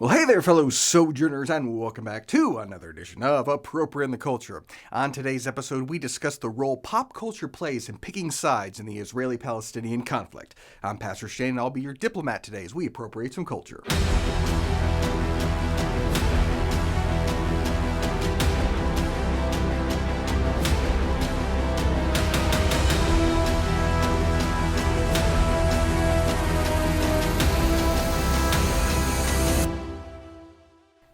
Well, hey there, fellow sojourners, and welcome back to another edition of Appropriating the Culture. On today's episode, we discuss the role pop culture plays in picking sides in the Israeli-Palestinian conflict. I'm Pastor Shane, and I'll be your diplomat today as we appropriate some culture.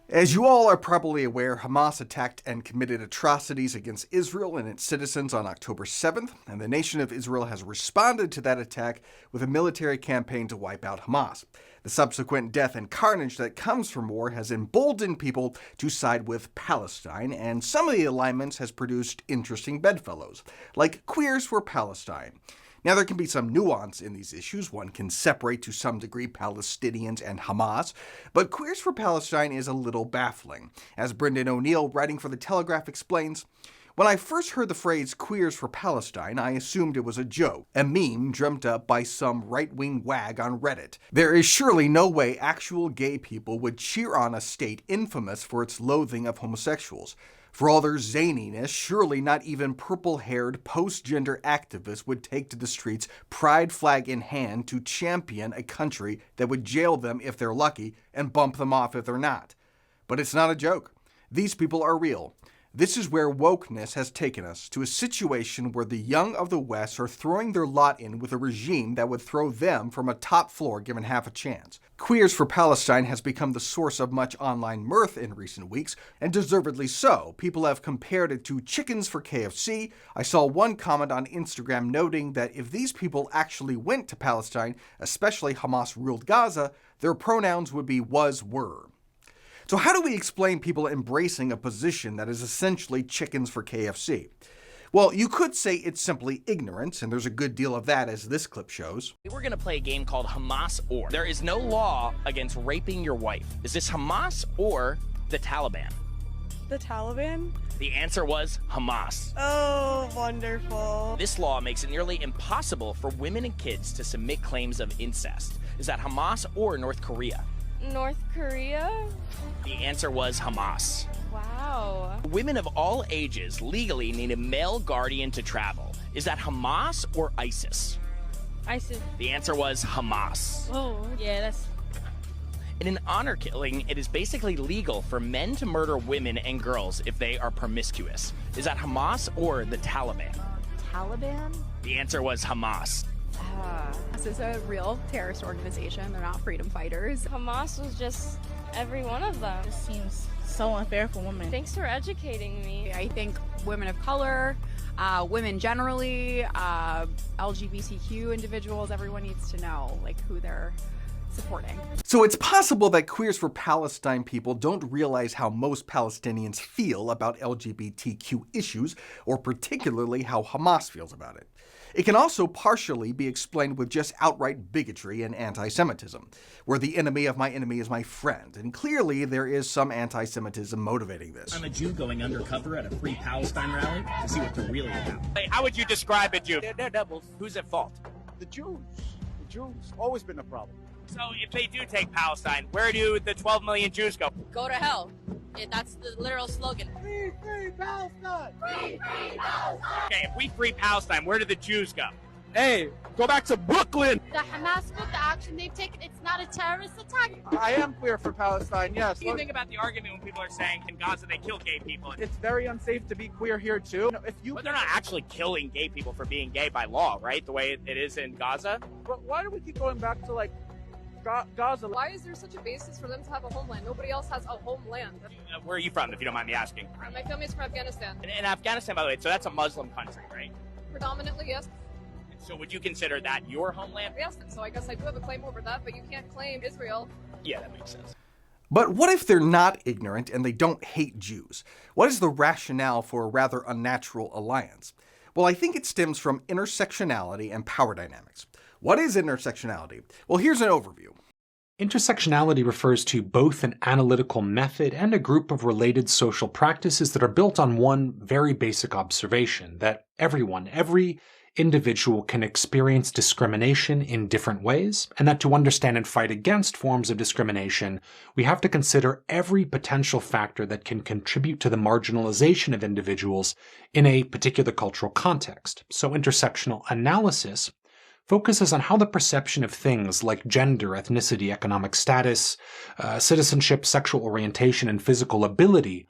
As you all are probably aware, Hamas attacked and committed atrocities against Israel and its citizens on October 7th, and the nation of Israel has responded to that attack with a military campaign to wipe out Hamas. The subsequent death and carnage that comes from war has emboldened people to side with Palestine, and some of the alignments has produced interesting bedfellows, like Queers for Palestine. Now, there can be some nuance in these issues. One can separate to some degree Palestinians and Hamas, but Queers for Palestine is a little baffling. As Brendan O'Neill, writing for The Telegraph, explains, "When I first heard the phrase Queers for Palestine, I assumed it was a joke, a meme dreamt up by some right-wing wag on Reddit. There is surely no way actual gay people would cheer on a state infamous for its loathing of homosexuals. For all their zaniness, surely not even purple-haired post-gender activists would take to the streets, pride flag in hand, to champion a country that would jail them if they're lucky and bump them off if they're not. But it's not a joke. These people are real. This is where wokeness has taken us, to a situation where the young of the West are throwing their lot in with a regime that would throw them from a top floor given half a chance. Queers for Palestine has become the source of much online mirth in recent weeks, and deservedly so. People have compared it to chickens for KFC. I saw one comment on Instagram noting that if these people actually went to Palestine, especially Hamas-ruled Gaza, their pronouns would be was-were. So how do we explain people embracing a position that is essentially chickens for KFC? Well, you could say it's simply ignorance, and there's a good deal of that, as this clip shows. We're going to play a game called Hamas or. There is no law against raping your wife. Is this Hamas or the Taliban? The Taliban? The answer was Hamas. Oh, wonderful. This law makes it nearly impossible for women and kids to submit claims of incest. Is that Hamas or North Korea? North Korea? The answer was Hamas. Wow. Women of all ages legally need a male guardian to travel. Is that Hamas or ISIS? ISIS. The answer was Hamas. Oh, yeah, that's... In an honor killing, it is basically legal for men to murder women and girls if they are promiscuous. Is that Hamas or the Taliban? Taliban? The answer was Hamas. This is a real terrorist organization. They're not freedom fighters. Hamas was just every one of them. This seems so unfair for women. Thanks for educating me. I think women of color, women generally, LGBTQ individuals, everyone needs to know like who they're supporting. So it's possible that Queers for Palestine people don't realize how most Palestinians feel about LGBTQ issues, or particularly how Hamas feels about it. It can also partially be explained with just outright bigotry and anti-Semitism, where the enemy of my enemy is my friend, and clearly there is some anti-Semitism motivating this. I'm a Jew going undercover at a Free Palestine rally to see what they're really about. Hey, how would you describe a Jew? They're devils. Who's at fault? The Jews. The Jews. Always been a problem. So if they do take Palestine, where do the 12 million Jews go? Go to hell. Yeah, that's the literal slogan. Free Palestine! Free Palestine! Okay, if we free Palestine, where do the Jews go? Hey, go back to Brooklyn! The Hamas, with the action they've taken, it's not a terrorist attack. I am queer for Palestine, yes. What do you think about the argument when people are saying in Gaza they kill gay people? It's very unsafe to be queer here, too. But they're not actually killing gay people for being gay by law, right? The way it is in Gaza? But why do we keep going back to, like, Gaza? Why is there such a basis for them to have a homeland? Nobody else has a homeland. Where are you from, if you don't mind me asking? My family's from Afghanistan. In Afghanistan, by the way, so that's a Muslim country, right? Predominantly, yes. So would you consider that your homeland? Yes, so I guess I do have a claim over that, but you can't claim Israel. Yeah, that makes sense. But what if they're not ignorant and they don't hate Jews? What is the rationale for a rather unnatural alliance? Well, I think it stems from intersectionality and power dynamics. What is intersectionality? Well, here's an overview. Intersectionality refers to both an analytical method and a group of related social practices that are built on one very basic observation, that everyone, every individual can experience discrimination in different ways, and that to understand and fight against forms of discrimination, we have to consider every potential factor that can contribute to the marginalization of individuals in a particular cultural context. So intersectional analysis focuses on how the perception of things like gender, ethnicity, economic status, citizenship, sexual orientation, and physical ability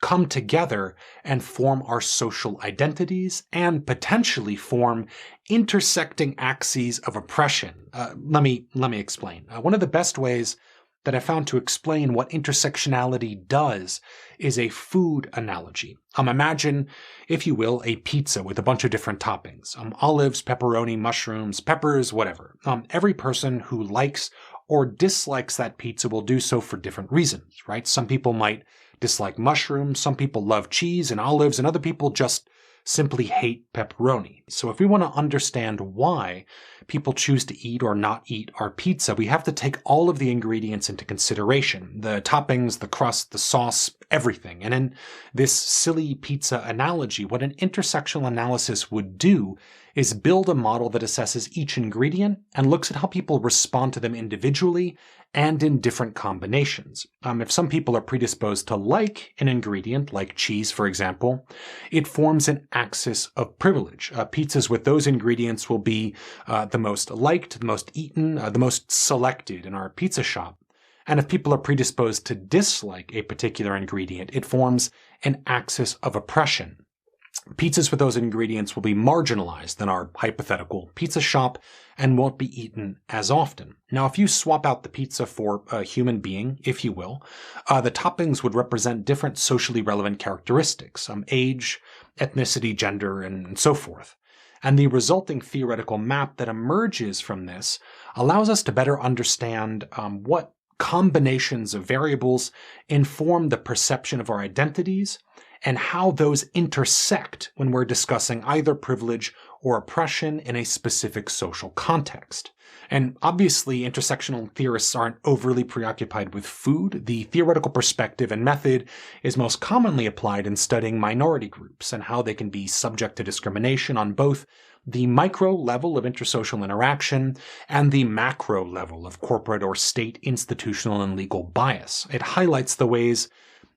come together and form our social identities and potentially form intersecting axes of oppression. Let me explain. One of the best ways that I found to explain what intersectionality does is a food analogy. Imagine, if you will, a pizza with a bunch of different toppings. Olives, pepperoni, mushrooms, peppers, whatever. Every person who likes or dislikes that pizza will do so for different reasons, right? Some people might dislike mushrooms, some people love cheese and olives, and other people just simply hate pepperoni. So if we want to understand why people choose to eat or not eat our pizza, we have to take all of the ingredients into consideration. The toppings, the crust, the sauce, everything. And in this silly pizza analogy, what an intersectional analysis would do is build a model that assesses each ingredient and looks at how people respond to them individually and in different combinations. If some people are predisposed to like an ingredient, like cheese, for example, it forms an axis of privilege. Pizzas with those ingredients will be the most liked, the most eaten, the most selected in our pizza shop. And if people are predisposed to dislike a particular ingredient, it forms an axis of oppression. Pizzas with those ingredients will be marginalized in our hypothetical pizza shop and won't be eaten as often. Now, if you swap out the pizza for a human being, if you will, the toppings would represent different socially relevant characteristics, age, ethnicity, gender, and so forth. And the resulting theoretical map that emerges from this allows us to better understand what combinations of variables inform the perception of our identities and how those intersect when we're discussing either privilege or oppression in a specific social context. And obviously, intersectional theorists aren't overly preoccupied with food. The theoretical perspective and method is most commonly applied in studying minority groups and how they can be subject to discrimination on both the micro level of intersocial interaction and the macro level of corporate or state institutional and legal bias. It highlights the ways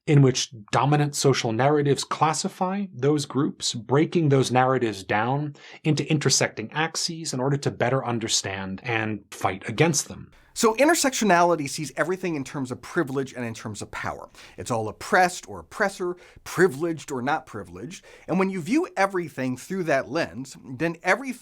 in which dominant social narratives classify those groups, breaking those narratives down into intersecting axes in order to better understand and fight against them. So intersectionality sees everything in terms of privilege and in terms of power. It's all oppressed or oppressor, privileged or not privileged. And when you view everything through that lens, then every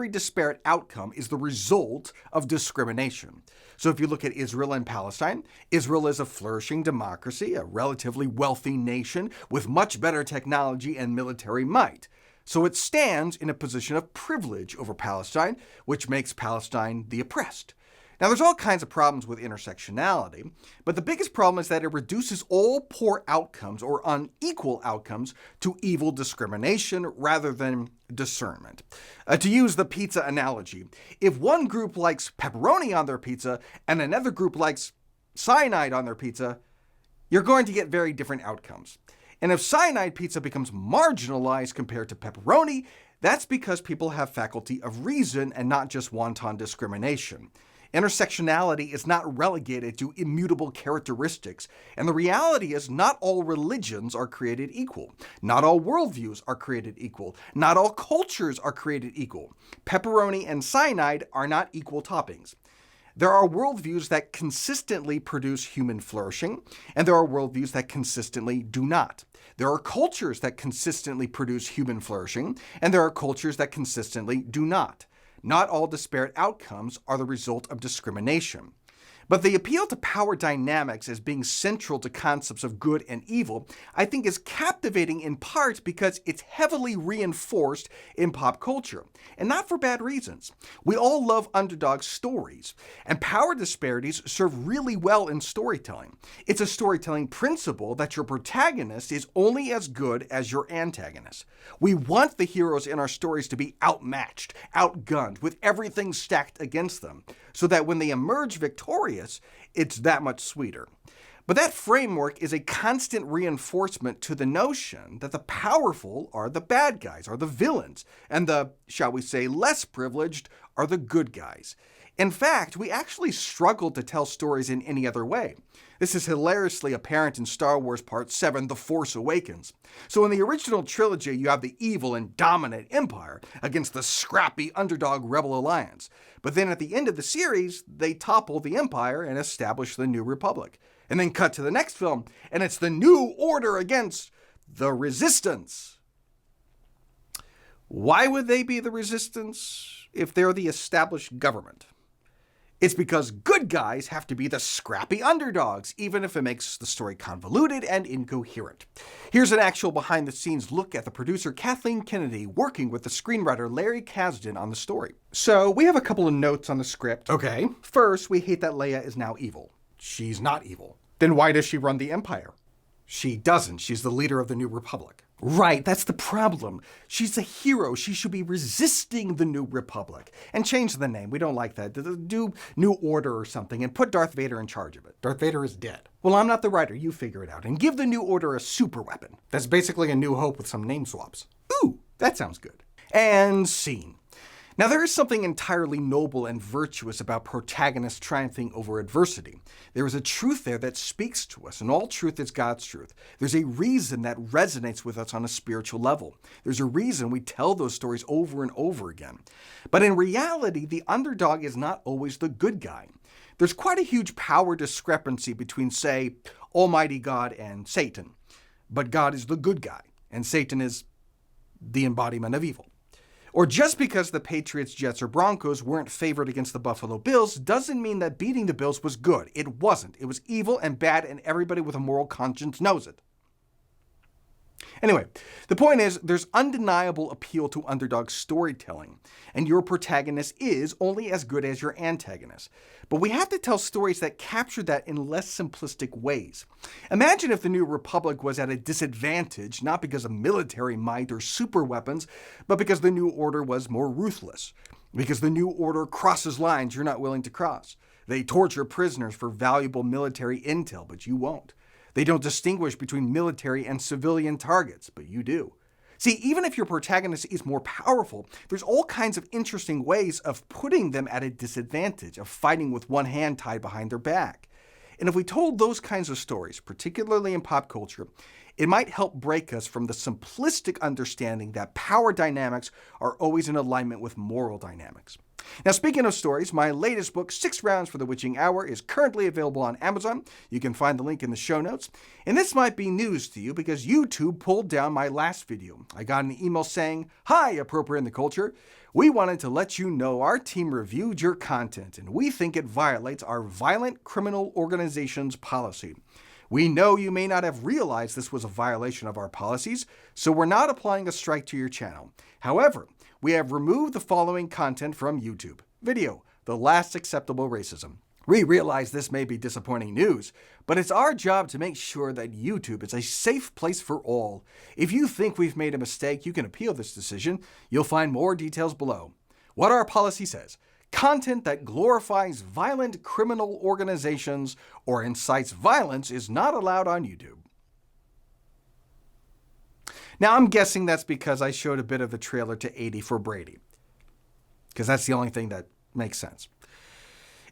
disparate outcome is the result of discrimination. So if you look at Israel and Palestine, Israel is a flourishing democracy, a relatively wealthy nation with much better technology and military might. So it stands in a position of privilege over Palestine, which makes Palestine the oppressed. Now, there's all kinds of problems with intersectionality, but the biggest problem is that it reduces all poor outcomes or unequal outcomes to evil discrimination rather than discernment. To use the pizza analogy, if one group likes pepperoni on their pizza and another group likes cyanide on their pizza, you're going to get very different outcomes. And if cyanide pizza becomes marginalized compared to pepperoni, that's because people have faculty of reason and not just wanton discrimination. Intersectionality is not relegated to immutable characteristics, and the reality is not all religions are created equal. Not all worldviews are created equal. Not all cultures are created equal. Pepperoni and cyanide are not equal toppings. There are worldviews that consistently produce human flourishing, and there are worldviews that consistently do not. There are cultures that consistently produce human flourishing, and there are cultures that consistently do not. Not all disparate outcomes are the result of discrimination. But the appeal to power dynamics as being central to concepts of good and evil, I think, is captivating in part because it's heavily reinforced in pop culture, and not for bad reasons. We all love underdog stories, and power disparities serve really well in storytelling. It's a storytelling principle that your protagonist is only as good as your antagonist. We want the heroes in our stories to be outmatched, outgunned, with everything stacked against them, so that when they emerge victorious, it's that much sweeter. But that framework is a constant reinforcement to the notion that the powerful are the bad guys, are the villains, and the, shall we say, less privileged are the good guys. In fact, we actually struggle to tell stories in any other way. This is hilariously apparent in Star Wars Part 7, The Force Awakens. So in the original trilogy, you have the evil and dominant Empire against the scrappy underdog Rebel Alliance. But then at the end of the series, they topple the Empire and establish the New Republic. And then cut to the next film, and it's the New Order against the Resistance. Why would they be the Resistance if they're the established government? It's because good guys have to be the scrappy underdogs, even if it makes the story convoluted and incoherent. Here's an actual behind-the-scenes look at the producer Kathleen Kennedy working with the screenwriter Larry Kasdan on the story. So we have a couple of notes on the script. Okay, first, we hate that Leia is now evil. She's not evil. Then why does she run the Empire? She doesn't. She's the leader of the New Republic. Right, that's the problem. She's a hero. She should be resisting the New Republic. And change the name. We don't like that. Do New Order or something and put Darth Vader in charge of it. Darth Vader is dead. Well, I'm not the writer. You figure it out. And give the New Order a super weapon. That's basically a New Hope with some name swaps. Ooh, that sounds good. And scene. Now, there is something entirely noble and virtuous about protagonists triumphing over adversity. There is a truth there that speaks to us, and all truth is God's truth. There's a reason that resonates with us on a spiritual level. There's a reason we tell those stories over and over again. But in reality, the underdog is not always the good guy. There's quite a huge power discrepancy between, say, Almighty God and Satan. But God is the good guy, and Satan is the embodiment of evil. Or just because the Patriots, Jets, or Broncos weren't favored against the Buffalo Bills doesn't mean that beating the Bills was good. It wasn't. It was evil and bad, and everybody with a moral conscience knows it. Anyway, the point is, there's undeniable appeal to underdog storytelling, and your protagonist is only as good as your antagonist. But we have to tell stories that capture that in less simplistic ways. Imagine if the New Republic was at a disadvantage, not because of military might or super weapons, but because the New Order was more ruthless. Because the New Order crosses lines you're not willing to cross. They torture prisoners for valuable military intel, but you won't. They don't distinguish between military and civilian targets, but you do. See, even if your protagonist is more powerful, there's all kinds of interesting ways of putting them at a disadvantage, of fighting with one hand tied behind their back. And if we told those kinds of stories, particularly in pop culture, it might help break us from the simplistic understanding that power dynamics are always in alignment with moral dynamics. Now, speaking of stories, my latest book, 6 Rounds for the Witching Hour, is currently available on Amazon. You can find the link in the show notes. And this might be news to you because YouTube pulled down my last video. I got an email saying, "Hi, Appropriate in the Culture. We wanted to let you know our team reviewed your content, and we think it violates our violent criminal organization's policy. We know you may not have realized this was a violation of our policies, so we're not applying a strike to your channel. However, we have removed the following content from YouTube. Video, The Last Acceptable Racism. We realize this may be disappointing news, but it's our job to make sure that YouTube is a safe place for all. If you think we've made a mistake, you can appeal this decision. You'll find more details below. What our policy says: content that glorifies violent criminal organizations or incites violence is not allowed on YouTube." Now, I'm guessing that's because I showed a bit of the trailer to 80 for Brady, because that's the only thing that makes sense.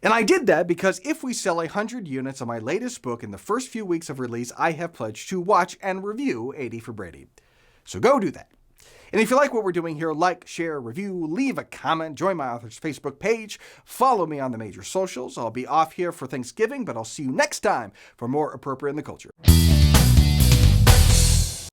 And I did that because if we sell 100 units of my latest book in the first few weeks of release, I have pledged to watch and review 80 for Brady. So go do that. And if you like what we're doing here, like, share, review, leave a comment, join my author's Facebook page, follow me on the major socials. I'll be off here for Thanksgiving, but I'll see you next time for more Appropriate in the Culture.